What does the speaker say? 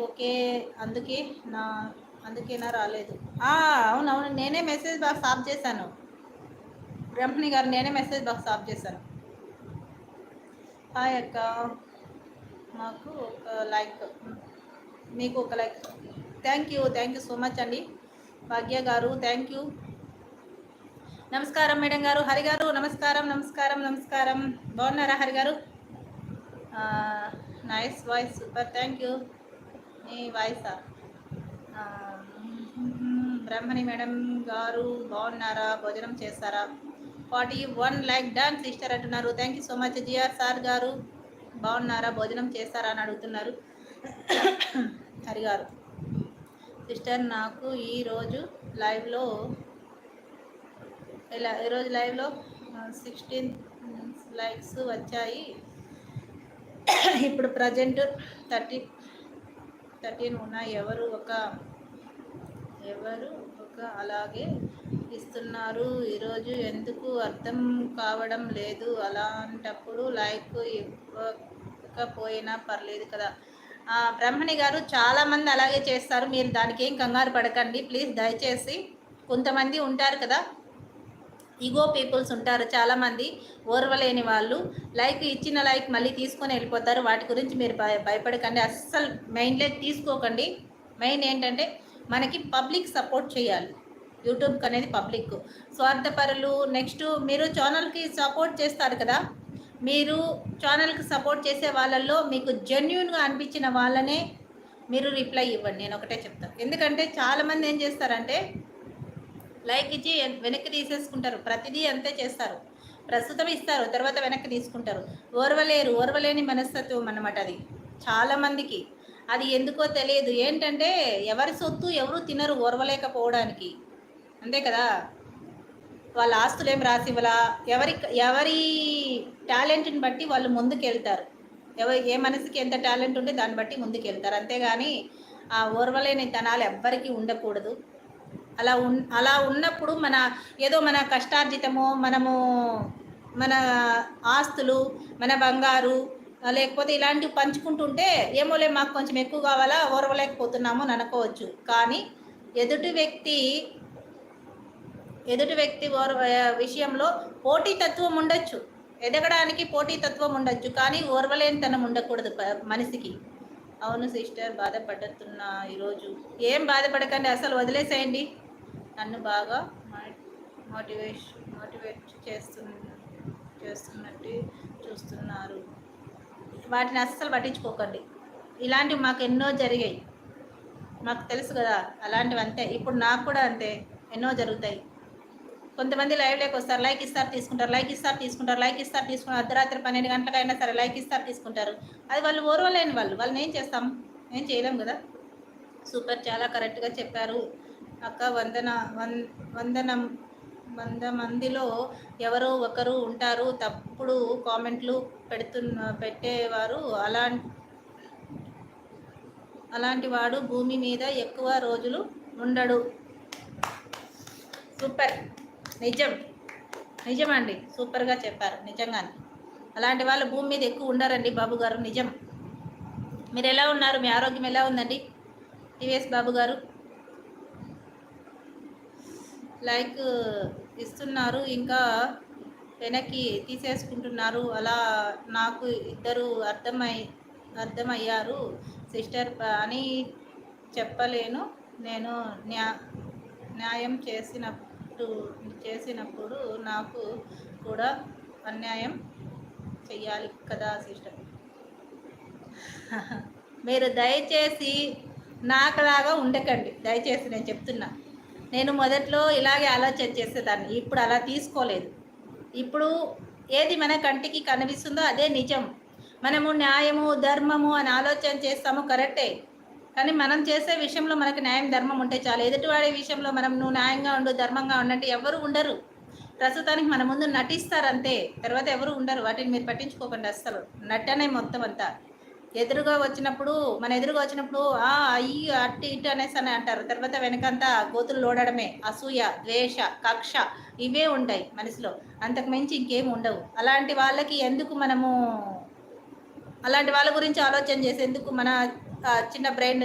Okay. అందుకే నా అందుకేనా రాలేదు. అవునవును. నేనే మెసేజ్ బాక్స్ ఆఫ్ చేశాను. బ్రహ్మణి గారు నేనే మెసేజ్ బాక్స్ ఆఫ్ చేశాను. హాయ్ అక్క. మాకు ఒక లైక్, మీకు ఒక like. Thank you so much అండి. భాగ్య గారు థ్యాంక్ యూ. నమస్కారం మేడం గారు. హరి గారు నమస్కారం నమస్కారం నమస్కారం. బాగున్నారా హరి గారు? Nice voice, super, thank you. మీ వాయిసా? బ్రహ్మణి మేడం గారు బాగున్నారా? భోజనం చేస్తారా? 41 లైక్ డన్ సిస్టర్ అంటున్నారు. Thank you so much. GR sir గారు బాగున్నారా? భోజనం చేస్తారా అని అడుగుతున్నారు హరి గారు. సిస్టర్ నాకు ఈరోజు లైవ్లో 16 లైక్స్ వచ్చాయి. ఇప్పుడు ప్రజెంట్ 13 ఉన్నాయి. ఎవరు ఒక అలాగే ఇస్తున్నారు. ఈరోజు ఎందుకు అర్థం కావడం లేదు. అలాంటప్పుడు లైక్ ఇవ్వకపోయినా పర్లేదు కదా. బ్రహ్మణి గారు చాలామంది అలాగే చేస్తారు. మీరు దానికి ఏం కంగారు పడకండి ప్లీజ్. దయచేసి కొంతమంది ఉంటారు కదా, ఈగో పీపుల్స్ ఉంటారు చాలామంది, ఓర్వలేని వాళ్ళు. లైక్ ఇచ్చిన లైక్ మళ్ళీ తీసుకొని వెళ్ళిపోతారు. వాటి గురించి మీరు భయపడకండి, అస్సలు మైండ్లోకి తీసుకోకండి. మెయిన్ ఏంటంటే మనకి పబ్లిక్ సపోర్ట్ చేయాలి. యూట్యూబ్కి అనేది పబ్లిక్. స్వార్థపరులు, నెక్స్ట్ మీరు ఛానల్కి సపోర్ట్ చేస్తారు కదా, మీరు ఛానల్కి సపోర్ట్ చేసే వాళ్ళల్లో మీకు జెన్యున్గా అనిపించిన వాళ్ళనే మీరు రిప్లై ఇవ్వండి. నేను ఒకటే చెప్తాను. ఎందుకంటే చాలామంది ఏం చేస్తారంటే లైక్ ఇచ్చి వెనక్కి తీసేసుకుంటారు. ప్రతిదీ అంతే చేస్తారు. ప్రస్తుతం ఇస్తారు, తర్వాత వెనక్కి తీసుకుంటారు. ఓర్వలేని మనస్తత్వం అన్నమాట అది చాలామందికి. అది ఎందుకో తెలియదు. ఏంటంటే ఎవరి సొత్తు ఎవరు తినరు ఓర్వలేకపోవడానికి, అంతే కదా. వాళ్ళ ఆస్తులు ఏం రాసి ఇవ్వాల, ఎవరి టాలెంట్ని బట్టి వాళ్ళు ముందుకు వెళ్తారు. ఏ మనసుకి ఎంత టాలెంట్ ఉంటే దాన్ని బట్టి ముందుకు వెళ్తారు. అంతేగాని ఆ ఓర్వలేని తనాలు ఎవ్వరికీ ఉండకూడదు. అలా ఉన్నప్పుడు మన కష్టార్జితము, మన ఆస్తులు, మన బంగారు, లేకపోతే ఇలాంటివి పంచుకుంటుంటే ఏమోలే మాకు కొంచెం ఎక్కువ కావాలా, ఓర్వలేకపోతున్నాము అని అనుకోవచ్చు. కానీ ఎదుటి వ్యక్తి విషయంలో పోటీతత్వం ఉండొచ్చు, ఎదగడానికి పోటీతత్వం ఉండొచ్చు, కానీ ఓర్వలేనితనం ఉండకూడదు మనిషికి. అవును సిస్టర్, బాధపడుతున్నా ఈరోజు. ఏం బాధపడకండి, అసలు వదిలేసేయండి. నన్ను బాగా మోటివేట్ చేస్తున్నట్టు చూస్తున్నారు. వాటిని అస్సలు పట్టించుకోకండి. ఇలాంటివి మాకు ఎన్నో జరిగాయి, మాకు తెలుసు కదా. అలాంటివి అంతే. ఇప్పుడు నాకు కూడా అంతే, ఎన్నో జరుగుతాయి. కొంతమంది లైవ్లోకి వస్తారు, లైక్ ఇస్తారు తీసుకుంటారు, అర్ధరాత్రి 12 గంటలకైనా సరే లైక్ ఇస్తారు తీసుకుంటారు. అది వాళ్ళు ఓర్వలేని వాళ్ళని ఏం చేస్తాం, ఏం చేయలేం కదా. సూపర్, చాలా కరెక్ట్గా చెప్పారు అక్క. 100 మందిలో ఎవరో ఒకరు ఉంటారు తప్పుడు కామెంట్లు పెట్టేవారు. అలాంటి వాడు భూమి మీద ఎక్కువ రోజులు ఉండడు. సూపర్, నిజమండి, సూపర్గా చెప్పారు. నిజంగానే అలాంటి వాళ్ళు భూమి మీద ఎక్కువ ఉండరండి బాబు గారు, నిజం. మీరు ఎలా ఉన్నారు? మీ ఆరోగ్యం ఎలా ఉందండి టీవీఎస్ బాబు గారు? లైక్ ఇస్తున్నారు, ఇంకా వెనక్కి తీసేసుకుంటున్నారు. అలా నాకు ఇద్దరు అర్థమయ్యారు సిస్టర్ అని చెప్పలేను. నేను న్యాయం చేసినప్పుడు నాకు కూడా అన్యాయం చెయ్యాలి కదా సిస్టర్. మీరు దయచేసి నాకులాగా ఉండకండి, దయచేసి నేను చెప్తున్నా. నేను మొదట్లో ఇలాగే ఆలోచన చేసేదాన్ని, ఇప్పుడు అలా తీసుకోలేదు. ఇప్పుడు ఏది మన కంటికి కనిపిస్తుందో అదే నిజం. మనము న్యాయము ధర్మము అని ఆలోచన చేస్తాము, కరెక్టే. కానీ మనం చేసే విషయంలో మనకు న్యాయం ధర్మం ఉంటే చాలు. ఎదుటివాడి విషయంలో నువ్వు న్యాయంగా ఉండు, ధర్మంగా ఉండంటే ఎవరు ఉండరు. ప్రస్తుతానికి మన ముందు నటిస్తారంతే, తర్వాత ఎవరు ఉండరు. వాటిని మీరు పట్టించుకోకండి అస్సలు. నటనే మొత్తం అంతా. మన ఎదురుగా వచ్చినప్పుడు అయ్యి అట్టి ఇటు అనేసి అని అంటారు. తర్వాత వెనకంతా గోతులు లోడడమే, అసూయ, ద్వేష, కక్ష, ఇవే ఉంటాయి మనసులో. అంతకు మించి ఇంకేం ఉండవు. అలాంటి వాళ్ళ గురించి ఆలోచన చేసేందుకు చిన్న బ్రెయిన్